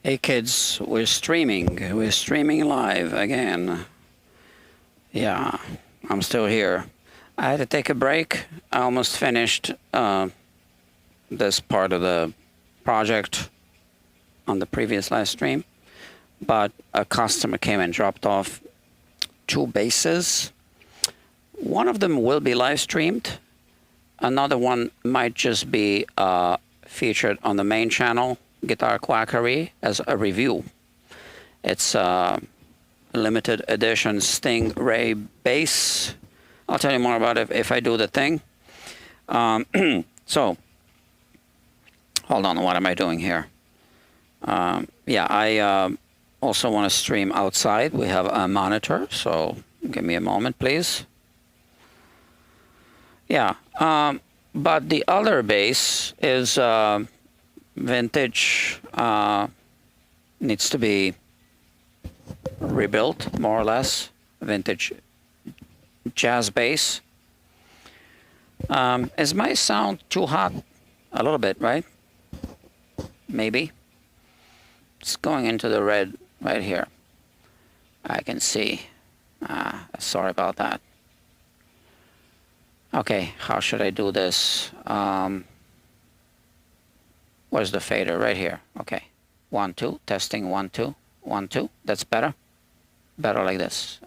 Hey kids, we're streaming. We're streaming live again. Yeah, I'm still here. I had to take a break. I almost finished this part of the project on the previous live stream, but a customer came and dropped off 2 basses. One of them will be live streamed. Another one might just be featured on the main channel, Guitar Quackery, as a review. It's a limited edition Stingray bass. I'll tell you more about it if I do the thing. So, hold on, what am I doing here? Yeah, I also want to stream outside. We have a monitor, so give me a moment, please. Yeah, but the other bass is vintage, needs to be rebuilt, more or less. Vintage jazz bass. Is my sound too hot? A little bit, right? Maybe. It's going into the red right here. I can see. Sorry about that. Okay, how should I do this? Where's the fader? Right here. Okay. 1, 2. Testing. 1, 2. 1, 2. That's better. Better like this.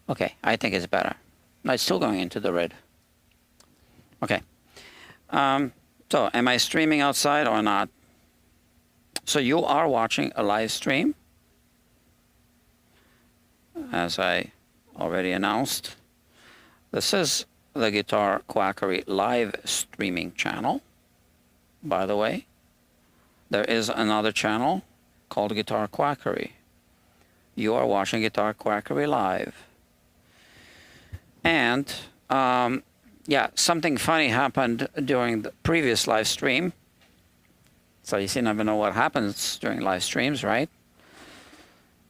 Okay, I think it's better. No, it's still going into the red. Okay. So, am I streaming outside or not? So you are watching a live stream, as I already announced. This is the Guitar Quackery live streaming channel. By the way, there is another channel called Guitar Quackery. You are watching Guitar Quackery live. And yeah, something funny happened during the previous live stream. So you see, never know what happens during live streams, right?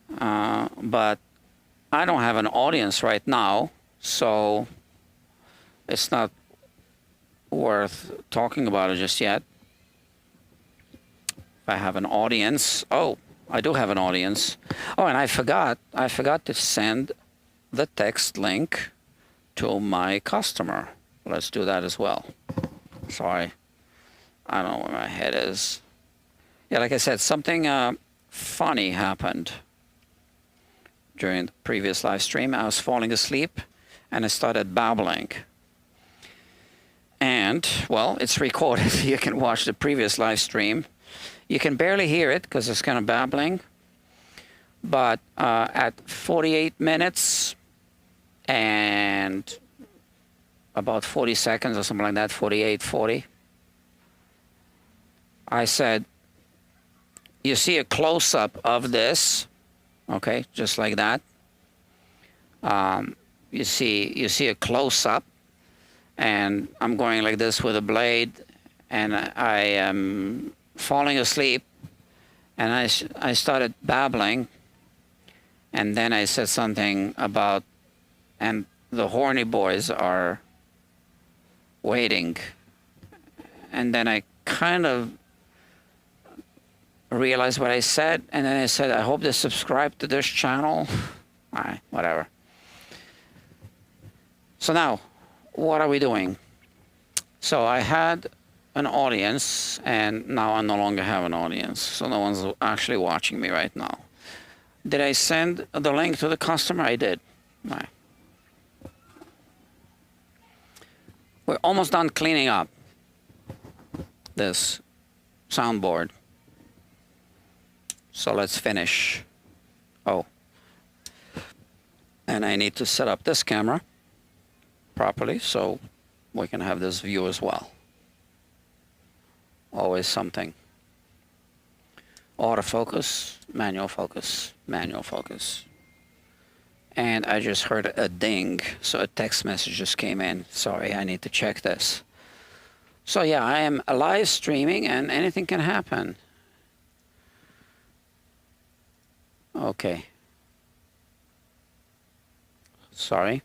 But I don't have an audience right now, so it's not worth talking about it just yet. If I have an audience, oh, I do have an audience. Oh, and I forgot to send the text link to my customer. Let's do that as well. Sorry, I don't know where my head is. Yeah, like I said, something funny happened during the previous live stream. I was falling asleep and I started babbling. And, well, it's recorded. You can watch the previous live stream. You can barely hear it because it's kind of babbling. But at 48 minutes and about 40 seconds or something like that, 48, 40, I said, you see a close-up of this, okay, just like that. You see a close-up, and I'm going like this with a blade, and I am falling asleep, and I started babbling, and then I said something about, and the horny boys are waiting, and then I kind of realized what I said, and then I said, I hope they subscribe to this channel. All right, whatever. So now, what are we doing? So I had an audience, and now I no longer have an audience. So no one's actually watching me right now. Did I send the link to the customer? I did. All right. We're almost done cleaning up this soundboard. So let's finish. Oh. And I need to set up this camera properly so we can have this view as well. Always something. Autofocus, manual focus, manual focus. And I just heard a ding, so a text message just came in. Sorry, I need to check this. So yeah, I am live streaming and anything can happen. Okay. Sorry.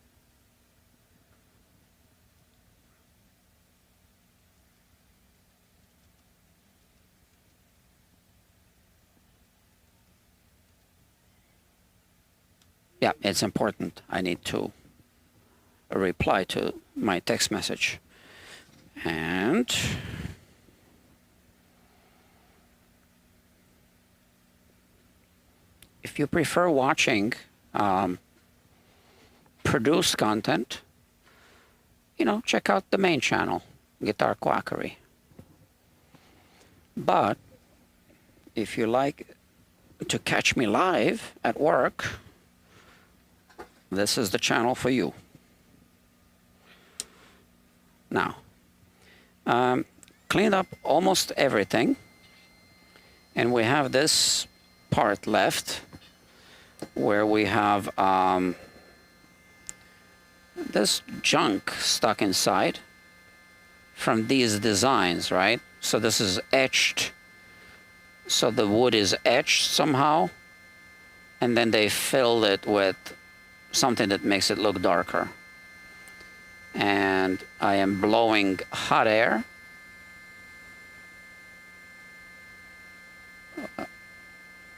Yeah, it's important. I need to reply to my text message. And if you prefer watching produced content, you know, check out the main channel, Guitar Quackery. But if you like to catch me live at work, this is the channel for you. Now, cleaned up almost everything, and we have this part left where we have this junk stuck inside from these designs, right? So this is etched, so the wood is etched somehow, and then they filled it with something that makes it look darker. And I am blowing hot air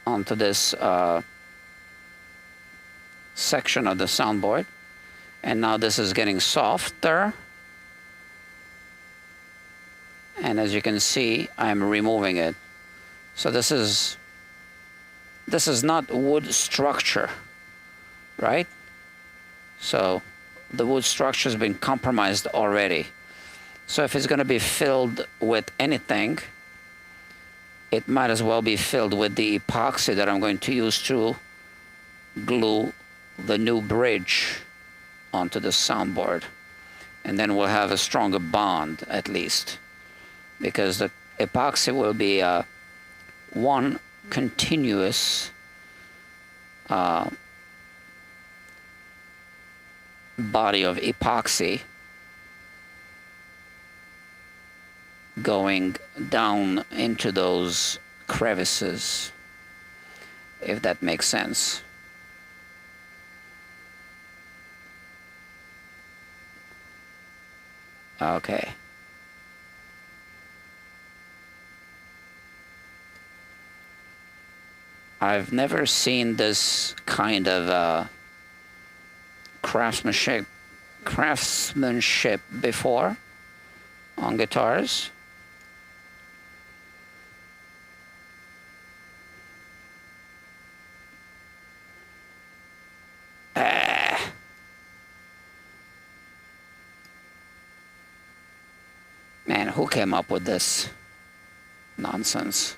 onto this section of the soundboard, and now this is getting softer, and as you can see, I'm removing it. So this is not wood structure, right? So the wood structure has been compromised already. So if it's going to be filled with anything, it might as well be filled with the epoxy that I'm going to use to glue the new bridge onto the soundboard. And then we'll have a stronger bond, at least, because the epoxy will be one continuous body of epoxy going down into those crevices, if that makes sense. Okay. I've never seen this kind of craftsmanship before on guitars. Man, who came up with this nonsense?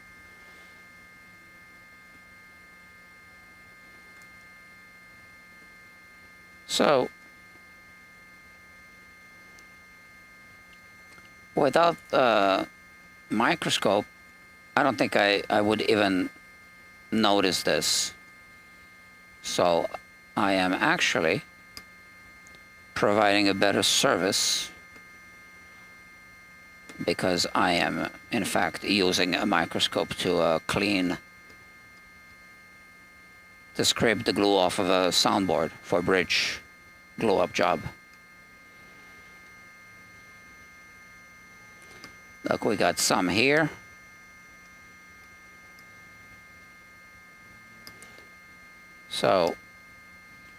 So, without a microscope, I don't think I would even notice this. So, I am actually providing a better service because I am, in fact, using a microscope to scrape the glue off of a soundboard for a bridge glue up job. Look, we got some here. So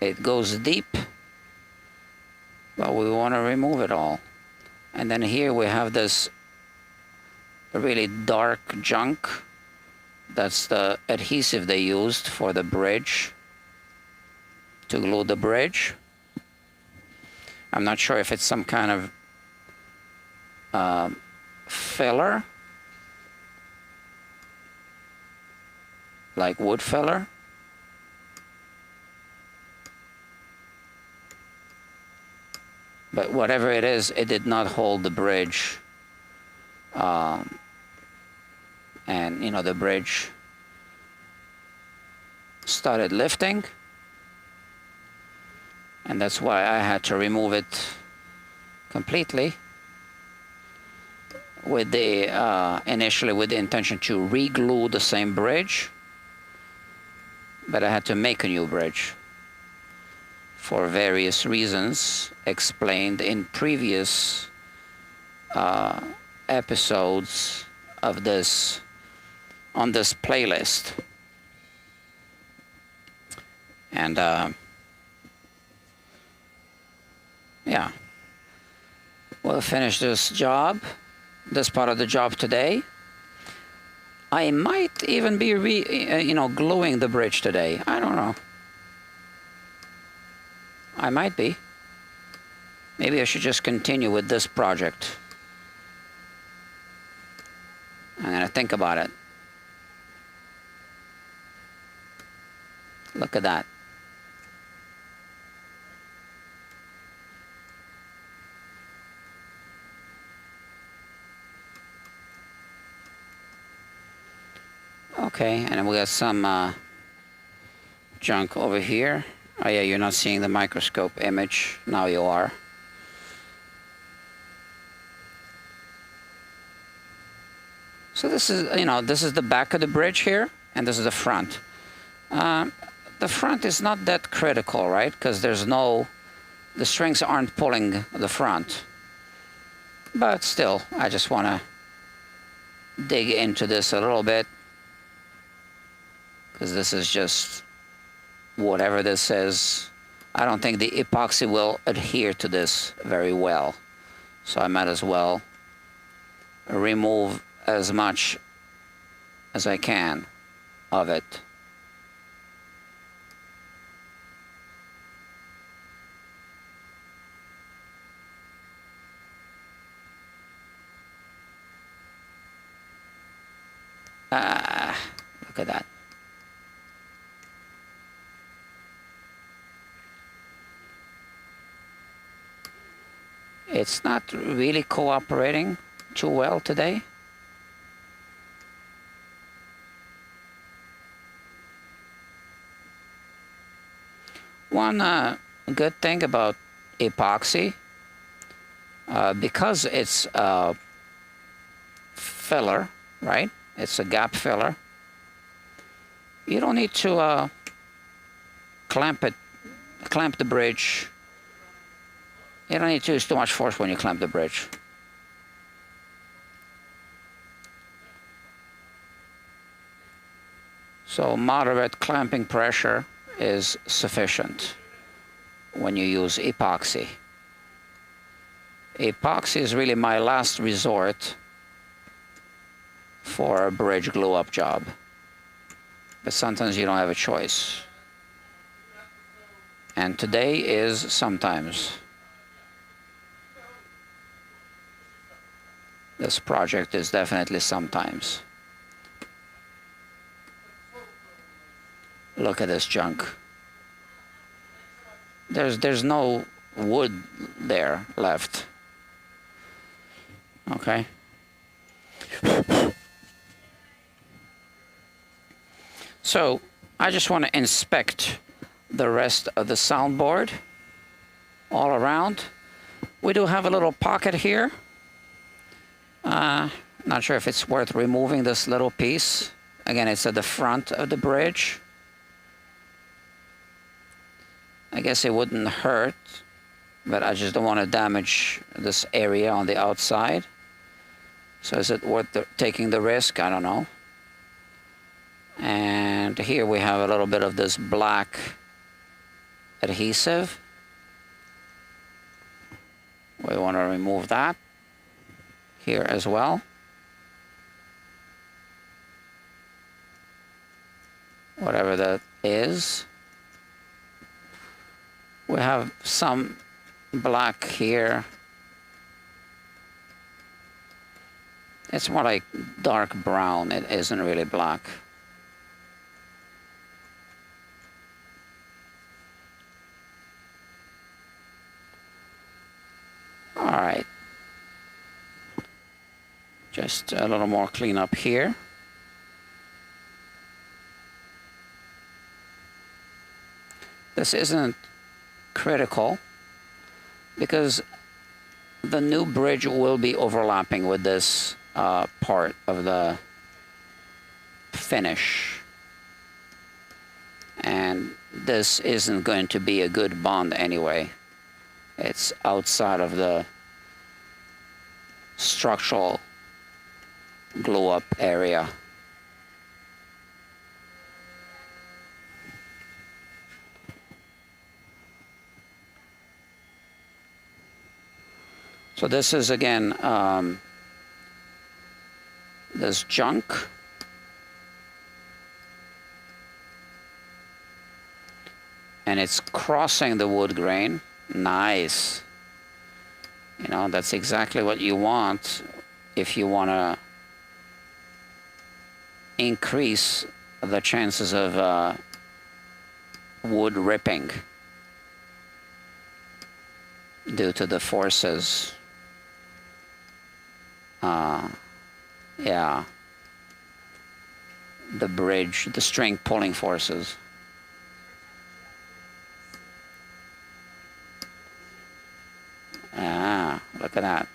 it goes deep, but we want to remove it all. And then here we have this really dark junk. That's the adhesive they used for the bridge, to glue the bridge. I'm not sure if it's some kind of filler, like wood filler. But whatever it is, it did not hold the bridge. And, you know, the bridge started lifting. And that's why I had to remove it completely. With the, initially with the intention to re-glue the same bridge. But I had to make a new bridge for various reasons explained in previous episodes of this, on this playlist. And Yeah. We'll finish this job, this part of the job today. I might even be gluing the bridge today. I don't know. I might be. Maybe I should just continue with this project. I'm gonna think about it. Look at that. Okay, and then we got some junk over here. Oh yeah, you're not seeing the microscope image. Now you are. So this is, this is the back of the bridge here, and this is the front. The front is not that critical, right? Because the strings aren't pulling the front. But still, I just want to dig into this a little bit, because this is just whatever this is. I don't think the epoxy will adhere to this very well. So I might as well remove as much as I can of it. Look at that. It's not really cooperating too well today. One good thing about epoxy, because it's a filler, right? It's a gap filler. You don't need to clamp the bridge. You don't need to use too much force when you clamp the bridge. So moderate clamping pressure is sufficient when you use epoxy. Epoxy is really my last resort for a bridge glue-up job. But sometimes you don't have a choice. And today is sometimes. This project is definitely sometimes. Look at this junk. There's no wood there left. Okay. So I just want to inspect the rest of the soundboard all around. We do have a little pocket here. Not sure if it's worth removing this little piece. Again, it's at the front of the bridge. I guess it wouldn't hurt, but I just don't want to damage this area on the outside. So is it worth taking the risk? I don't know. And here we have a little bit of this black adhesive. We want to remove that here as well. Whatever that is. We have some black here. It's more like dark brown. It isn't really black. All right. Just a little more cleanup here. This isn't critical because the new bridge will be overlapping with this part of the finish, and this isn't going to be a good bond anyway. It's outside of the structural glue up area. So this is again, this junk. And it's crossing the wood grain. Nice. You know, that's exactly what you want if you want to increase the chances of wood ripping due to the forces. Yeah, the bridge, the string pulling forces. Ah, look at that.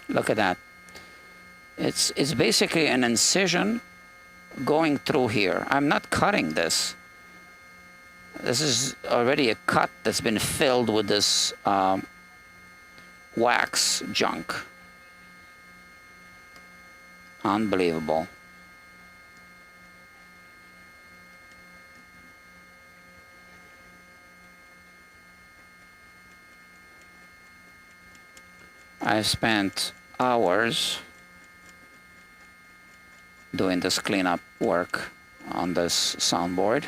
Look at that. It's basically an incision going through here. I'm not cutting this. This is already a cut that's been filled with this wax junk. Unbelievable. I spent hours doing this cleanup work on this soundboard.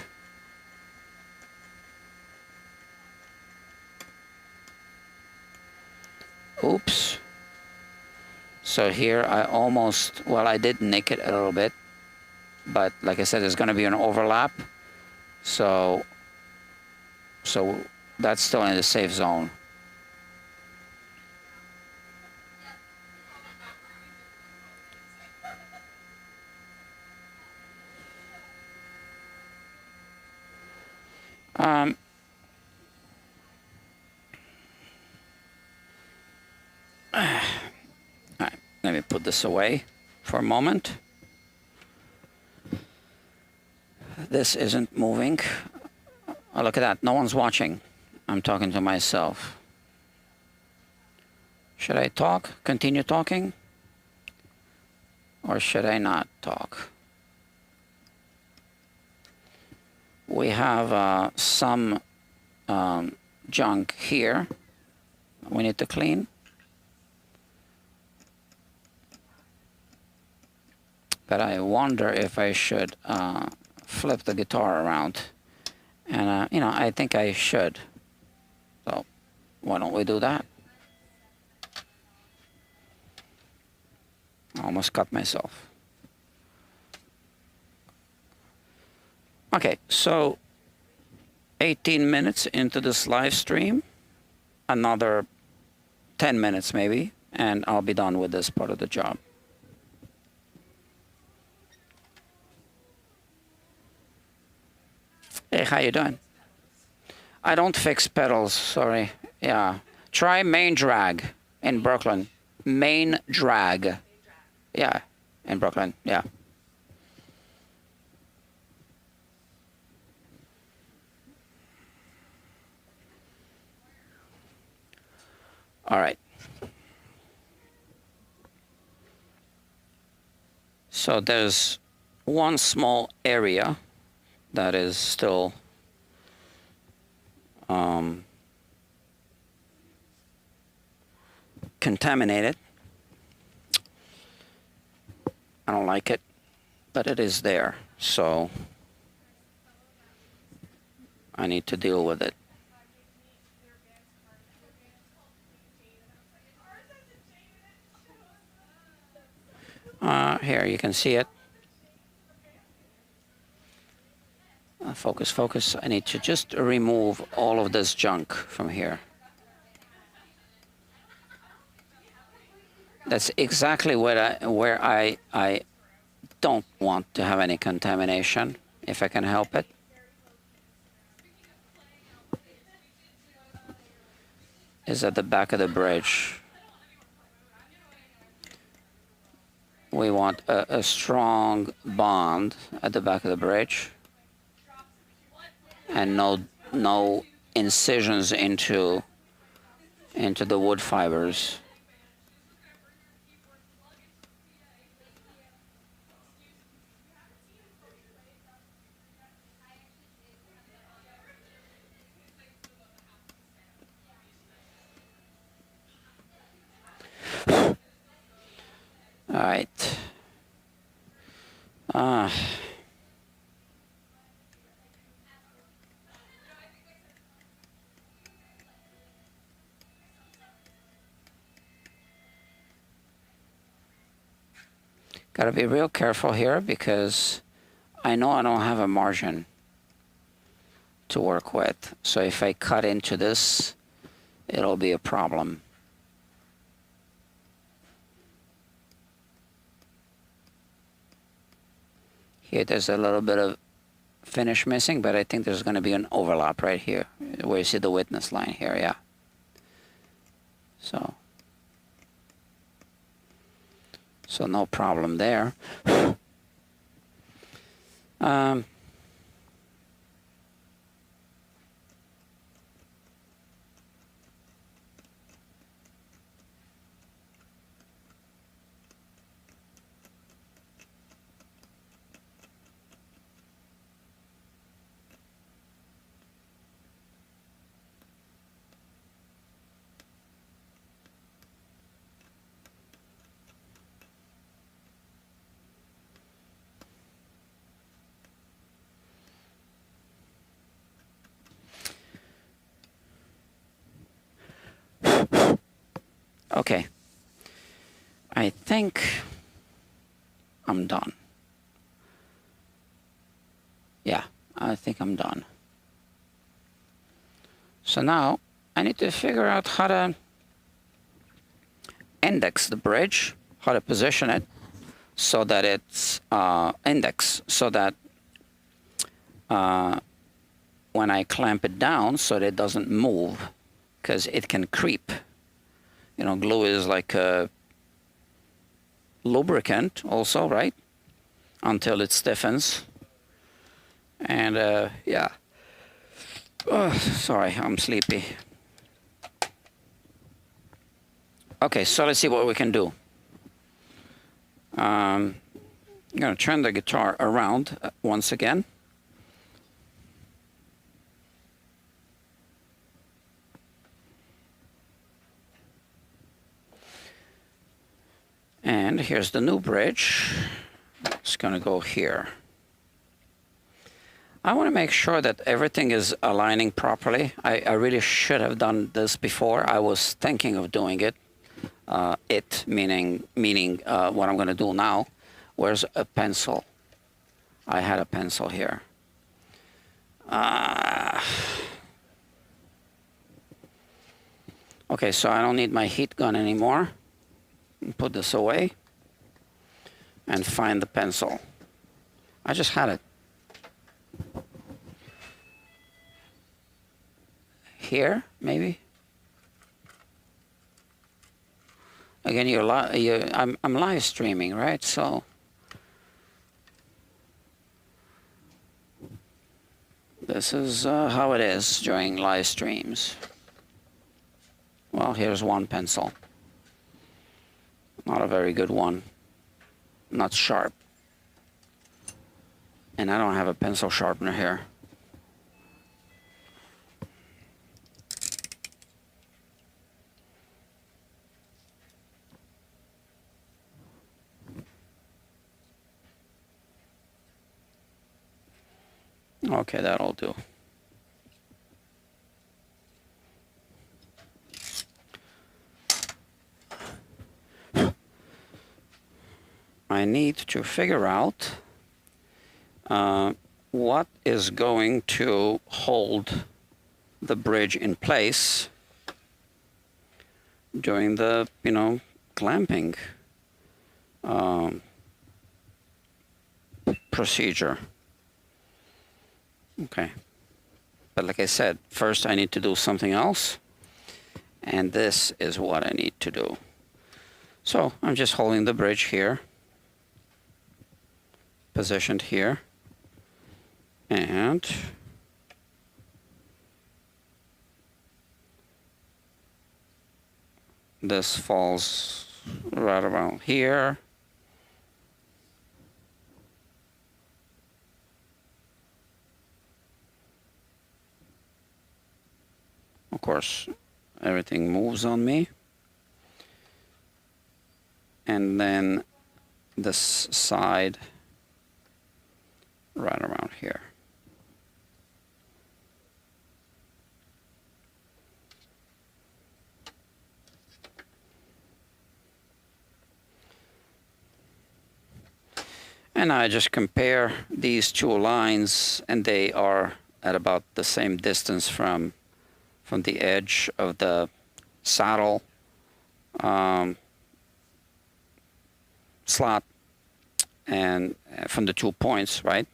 Oops. So here I almost, well, I did nick it a little bit, but like I said, there's going to be an overlap. So that's still in the safe zone. Let me put this away for a moment. This isn't moving. Oh, look at that. No one's watching. I'm talking to myself. Should I talk? Continue talking? Or should I not talk? We have some junk here we need to clean. But I wonder if I should flip the guitar around. And, you know, I think I should. So why don't we do that? I almost cut myself. Okay, so 18 minutes into this live stream, another 10 minutes maybe, and I'll be done with this part of the job. Hey, how you doing? I don't fix pedals, sorry. Yeah. Try main drag in Brooklyn. Main drag. Yeah, in Brooklyn, yeah. All right. So there's one small area that is still contaminated. I don't like it, but it is there, so I need to deal with it. Here, you can see it. Focus, focus. I need to just remove all of this junk from here. That's exactly where I don't want to have any contamination, if I can help it. Is at the back of the bridge. We want a strong bond at the back of the bridge, and no incisions into the wood fibers. All right. Gotta be real careful here because I know I don't have a margin to work with. So if I cut into this, it'll be a problem. Here there's a little bit of finish missing, but I think there's going to be an overlap right here where you see the witness line here, yeah. So no problem there. Okay, I think I'm done. Yeah, I think I'm done. So now I need to figure out how to index the bridge, how to position it so that it's indexed, so that when I clamp it down so that it doesn't move, because it can creep. You know, glue is like a lubricant also, right? Until it stiffens. And yeah. Oh, sorry, I'm sleepy. Okay, so let's see what we can do. I'm going to turn the guitar around once again. And here's the new bridge. It's going to go here. I want to make sure that everything is aligning properly. I really should have done this before. I was thinking of doing it. Meaning what I'm going to do now. Where's a pencil? I had a pencil here. Okay, so I don't need my heat gun anymore. Put this away and find the pencil. I just had it. Here, maybe? Again, I'm live streaming, right? So this is how it is during live streams. Well, here's one pencil. Not a very good one. Not sharp. And I don't have a pencil sharpener here. Okay, that'll do. I need to figure out what is going to hold the bridge in place during the, clamping procedure. Okay. But like I said, first I need to do something else. And this is what I need to do. So I'm just holding the bridge here, positioned here, and this falls right around here. Of course, everything moves on me. And then this side right around here. And I just compare these two lines, and they are at about the same distance from the edge of the saddle slot, and from the 2 points, right?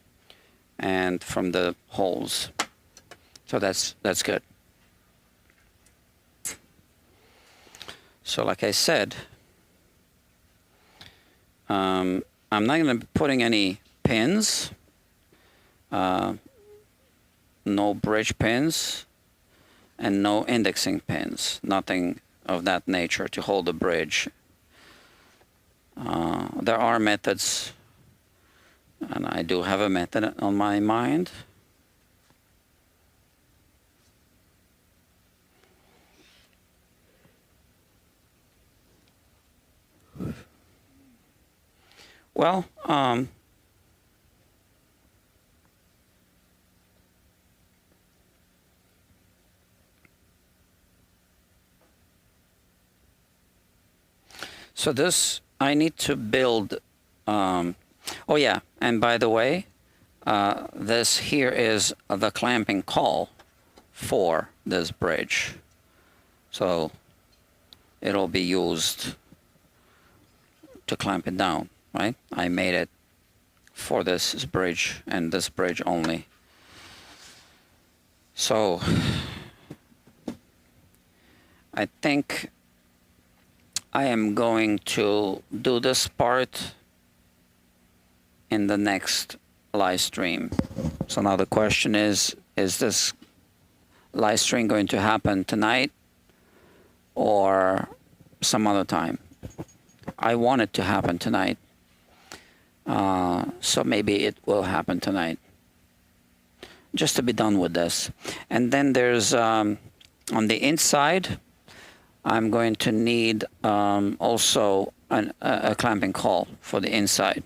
And from the holes. So that's good. So like I said, I'm not going to be putting any pins, no bridge pins, and no indexing pins, nothing of that nature to hold the bridge. There are methods, and I do have a method on my mind. Well, so this, I need to build, oh yeah, and by the way, this here is the clamping call for this bridge. So it'll be used to clamp it down, right? I made it for this bridge and this bridge only. So I think I am going to do this part in the next live stream. So now the question is this live stream going to happen tonight or some other time? I want it to happen tonight. So maybe it will happen tonight, just to be done with this. And then there's, on the inside, I'm going to need also a clamping call for the inside.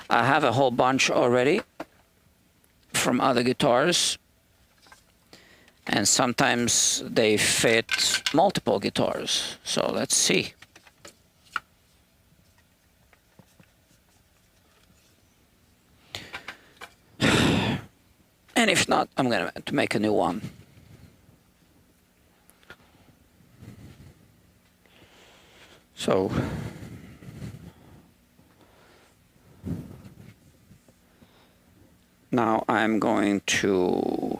I have a whole bunch already from other guitars, and sometimes they fit multiple guitars. So let's see. And if not, I'm going to make a new one. So now I'm going to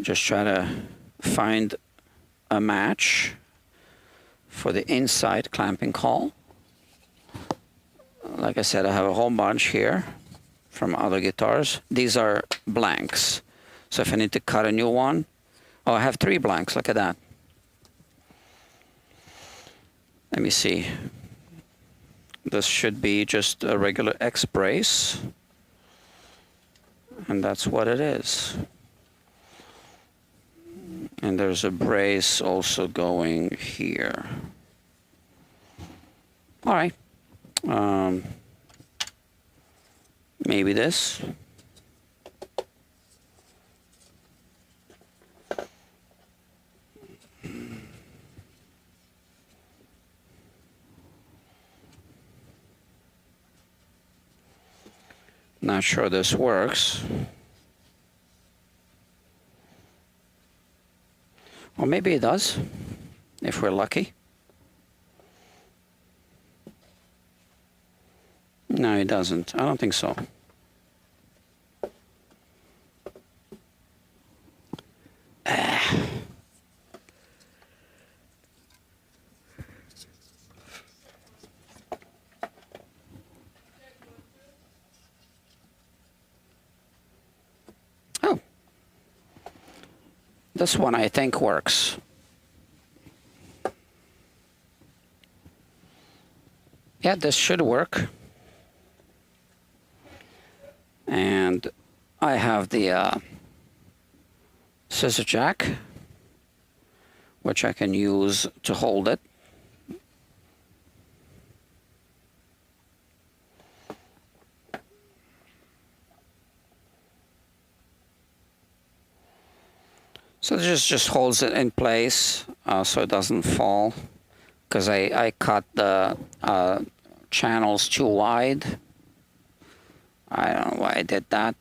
just try to find a match for the inside clamping call. Like I said, I have a whole bunch here from other guitars. These are blanks. So if I need to cut a new one, oh, I have 3 blanks. Look at that. Let me see. This should be just a regular X brace. And that's what it is. And there's a brace also going here. All right. Maybe this. Not sure this works. Or maybe it does. if we're lucky. No, it doesn't. I don't think so. Oh. This one I think works. Yeah, this should work. And I have the scissor jack, which I can use to hold it. So this just holds it in place so it doesn't fall, because I cut the channels too wide. I don't know why I did that.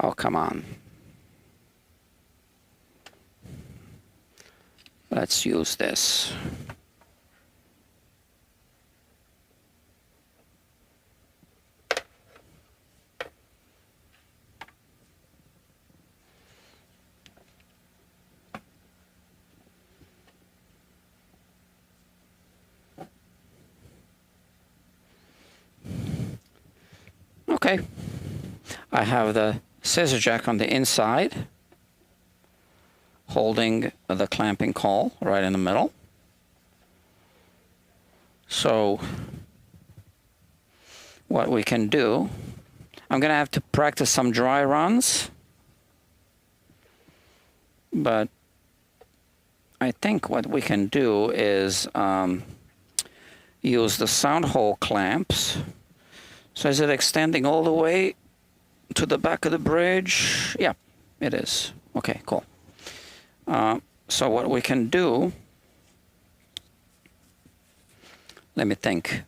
Oh, come on. Let's use this. Okay, I have the scissor jack on the inside, holding the clamping caul right in the middle. So what we can do, I'm gonna have to practice some dry runs, but I think what we can do is use the sound hole clamps. So is it extending all the way to the back of the bridge? Yeah, it is. Okay, cool. So what we can do, let me think.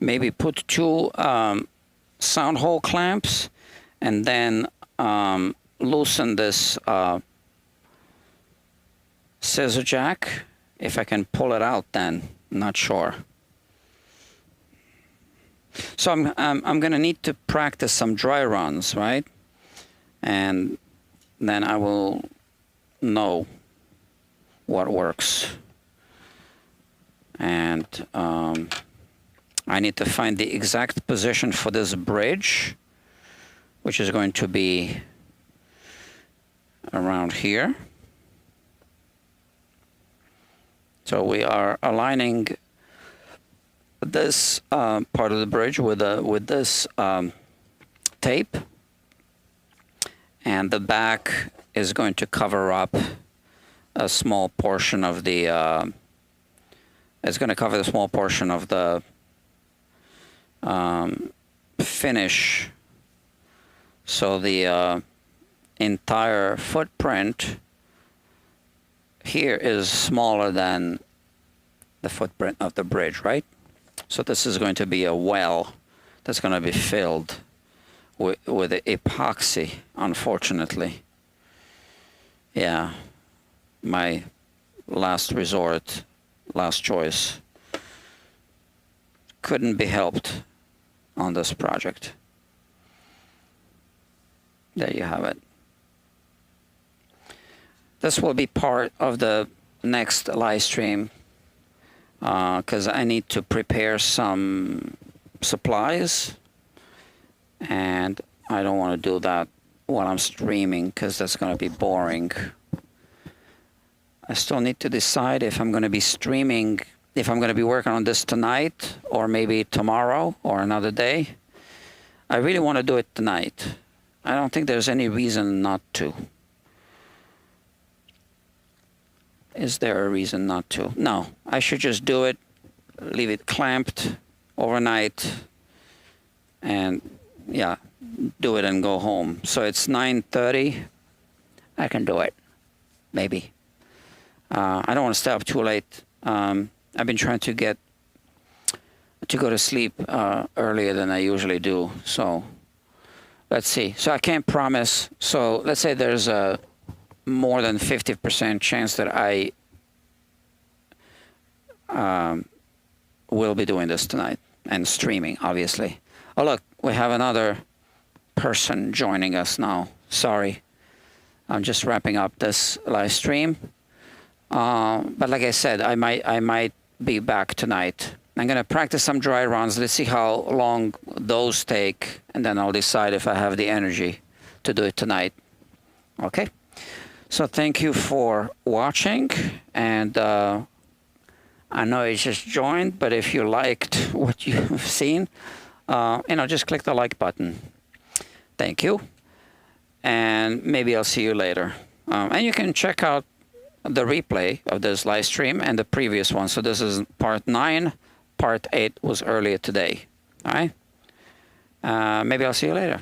Maybe put two sound hole clamps and then loosen this scissor jack. If I can pull it out, then not sure. So I'm gonna need to practice some dry runs, right? And then I will know what works. And I need to find the exact position for this bridge, which is going to be around here. So we are aligning this part of the bridge with this tape, and the back is going to cover up a small portion of the. It's going to cover the small portion of the finish, so the entire footprint here is smaller than the footprint of the bridge, right? So this is going to be a well that's going to be filled with epoxy, unfortunately. Yeah, my last resort, last choice. Couldn't be helped on this project. There you have it. This will be part of the next live stream because I need to prepare some supplies, and I don't want to do that while I'm streaming because that's going to be boring. I still need to decide if I'm going to be streaming, if I'm going to be working on this tonight or maybe tomorrow or another day. I really want to do it tonight. I don't think there's any reason not to. Is there a reason not to? No, I should just do it, leave it clamped overnight, and yeah, do it and go home. So it's 9:30. I can do it, maybe. I don't want to stay up too late. I've been trying to get to go to sleep earlier than I usually do. So let's see. So I can't promise. So let's say there's a more than 50% chance that I will be doing this tonight and streaming, obviously. Oh, look, we have another person joining us now. Sorry. I'm just wrapping up this live stream. But like I said, I might be back tonight. I'm going to practice some dry runs. Let's see how long those take, and then I'll decide if I have the energy to do it tonight. Okay? So thank you for watching, and I know you just joined, but if you liked what you've seen, just click the like button. Thank you. And maybe I'll see you later. And you can check out the replay of this live stream and the previous one. So this is part 9. Part 8 was earlier today. All right? Maybe I'll see you later.